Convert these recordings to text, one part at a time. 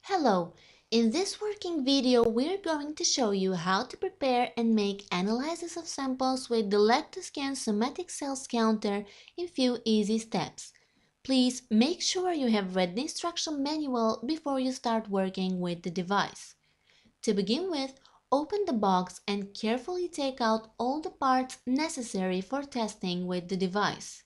Hello! In this working video, we're going to show you how to prepare and make analysis of samples with the Lactoscan somatic cells counter in few easy steps. Please make sure you have read the instruction manual before you start working with the device. To begin with, open the box and carefully take out all the parts necessary for testing with the device.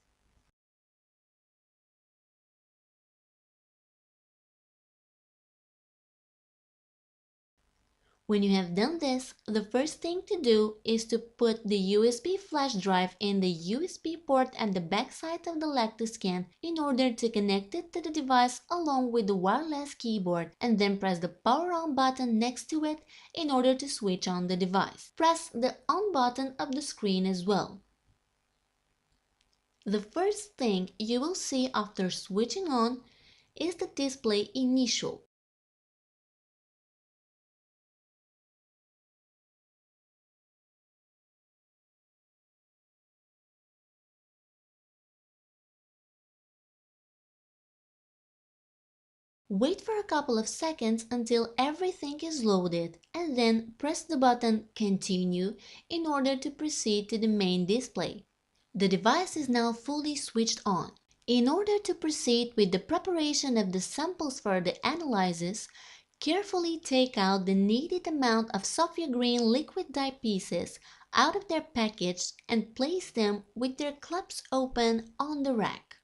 When you have done this, the first thing to do is to put the USB flash drive in the USB port at the back side of the Lactoscan in order to connect it to the device along with the wireless keyboard, and then press the power on button next to it in order to switch on the device. Press the on button of the screen as well. The first thing you will see after switching on is the display initial. Wait for a couple of seconds until everything is loaded and then press the button Continue in order to proceed to the main display. The device is now fully switched on. In order to proceed with the preparation of the samples for the analysis, carefully take out the needed amount of Sophia green liquid dye pieces out of their package and place them with their claps open on the rack.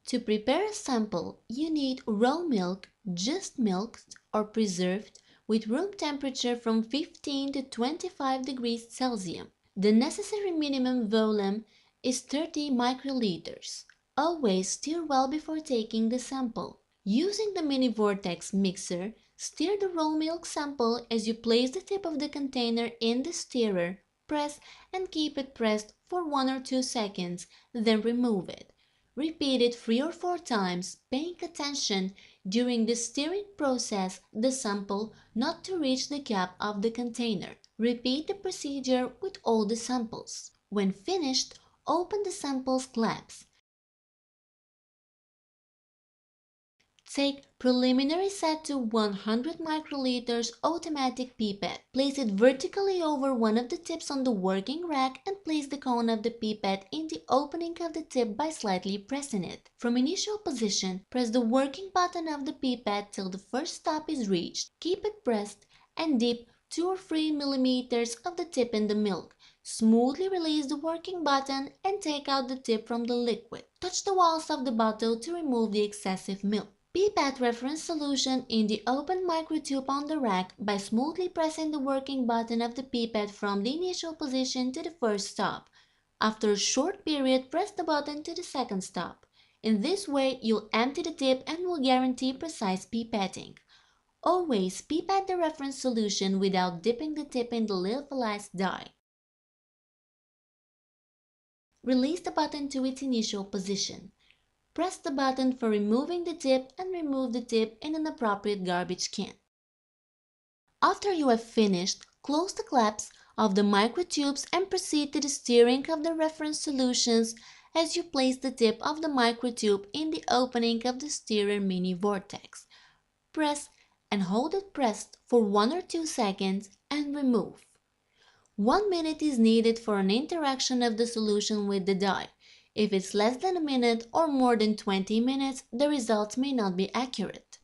To prepare a sample, you need raw milk, just milked or preserved, with room temperature from 15 to 25 degrees Celsius. The necessary minimum volume is 30 microliters. Always stir well before taking the sample. Using the mini vortex mixer, stir the raw milk sample as you place the tip of the container in the stirrer. Press and keep it pressed for 1 or 2 seconds, then remove it. Repeat it 3 or 4 times, paying attention during the stirring process the sample not to reach the cap of the container. Repeat the procedure with all the samples. When finished, open the sample's claps. Take preliminary set to 100 microliters automatic pipette. Place it vertically over one of the tips on the working rack and place the cone of the pipette in the opening of the tip by slightly pressing it. From initial position, press the working button of the pipette till the first stop is reached. Keep it pressed and dip 2 or 3 millimeters of the tip in the milk. Smoothly release the working button and take out the tip from the liquid. Touch the walls of the bottle to remove the excessive milk. Pipette reference solution in the open microtube on the rack by smoothly pressing the working button of the pipette from the initial position to the first stop. After a short period, press the button to the second stop. In this way, you'll empty the tip and will guarantee precise pipetting. Always pipette the reference solution without dipping the tip in the lyophilized dye. Release the button to its initial position. Press the button for removing the tip and remove the tip in an appropriate garbage can. After you have finished, close the claps of the microtubes and proceed to the stirring of the reference solutions as you place the tip of the microtube in the opening of the stirrer mini vortex. Press and hold it pressed for 1 or 2 seconds and remove. 1 minute is needed for an interaction of the solution with the dye. If it's less than a minute or more than 20 minutes, the results may not be accurate.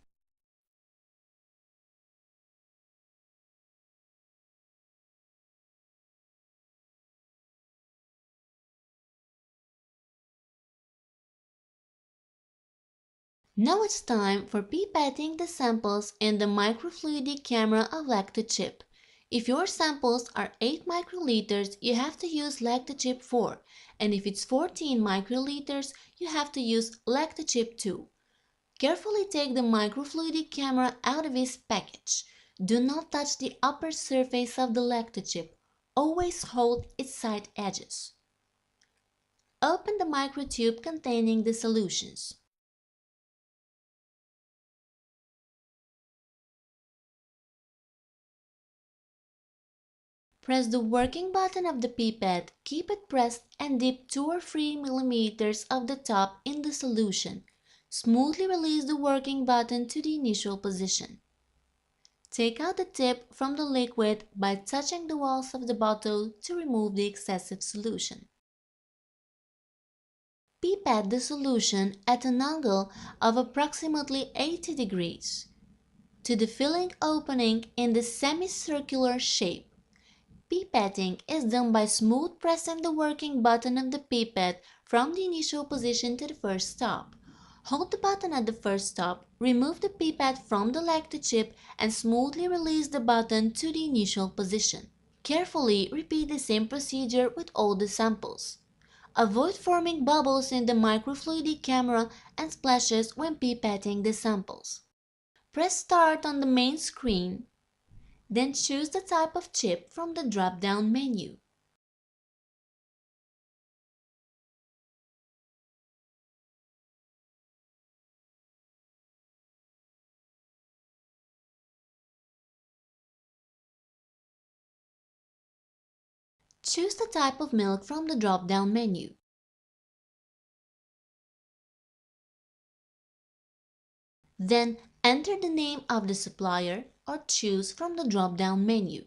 Now it's time for pipetting the samples in the microfluidic camera of Lactochip. If your samples are 8 microliters, you have to use Lactochip 4, and if it's 14 microliters, you have to use Lactochip 2. Carefully take the microfluidic camera out of its package. Do not touch the upper surface of the Lactochip. Always hold its side edges. Open the microtube containing the solutions. Press the working button of the pipette, keep it pressed and dip 2 or 3 millimeters of the top in the solution. Smoothly release the working button to the initial position. Take out the tip from the liquid by touching the walls of the bottle to remove the excessive solution. Pipette the solution at an angle of approximately 80 degrees to the filling opening in the semicircular shape. Pipetting is done by smooth pressing the working button of the pipette from the initial position to the first stop. Hold the button at the first stop, remove the pipette from the lactochip and smoothly release the button to the initial position. Carefully repeat the same procedure with all the samples. Avoid forming bubbles in the microfluidic camera and splashes when pipetting the samples. Press Start on the main screen, then choose the type of chip from the drop-down menu. Choose the type of milk from the drop-down menu. Then enter the name of the supplier or choose from the drop-down menu.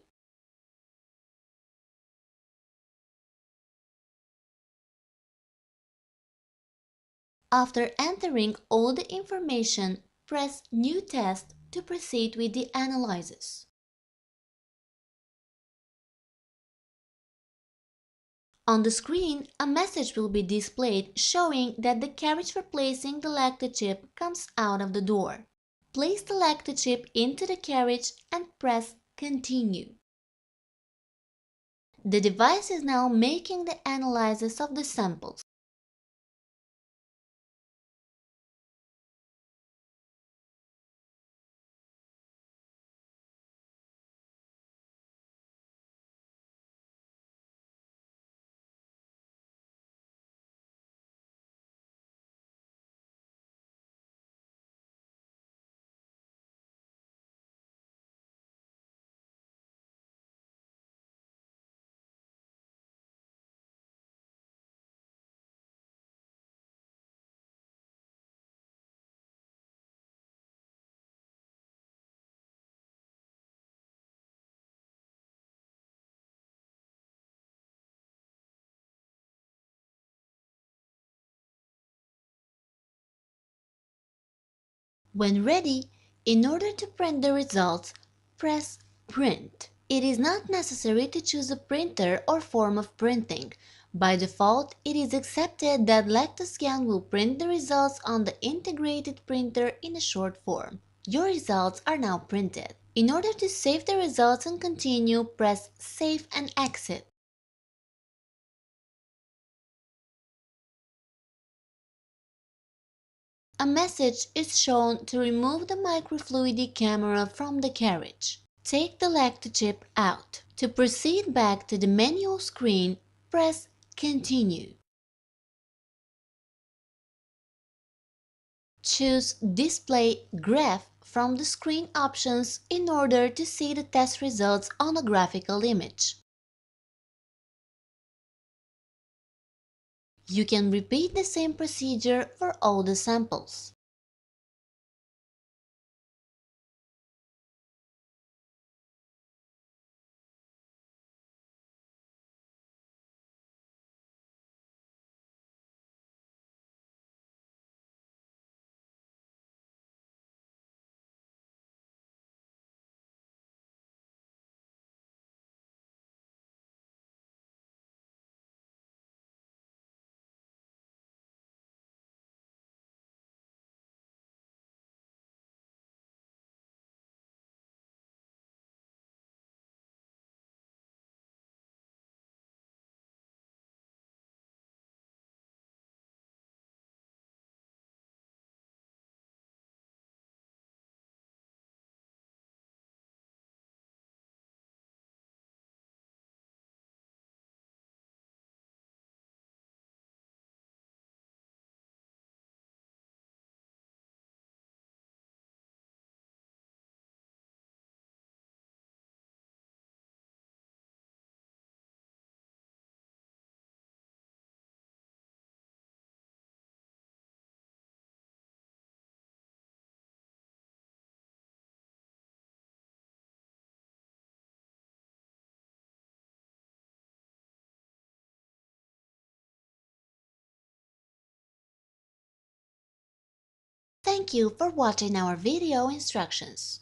After entering all the information, press New Test to proceed with the analysis. On the screen, a message will be displayed showing that the carriage for placing the lactochip comes out of the door. Place the lactochip into the carriage and press Continue. The device is now making the analysis of the samples. When ready, in order to print the results, press Print. It is not necessary to choose a printer or form of printing. By default, it is accepted that Lactoscan will print the results on the integrated printer in a short form. Your results are now printed. In order to save the results and continue, press Save and Exit. A message is shown to remove the microfluidic camera from the carriage. Take the lactochip out. To proceed back to the menu screen, press Continue. Choose Display Graph from the screen options in order to see the test results on a graphical image. You can repeat the same procedure for all the samples. Thank you for watching our video instructions.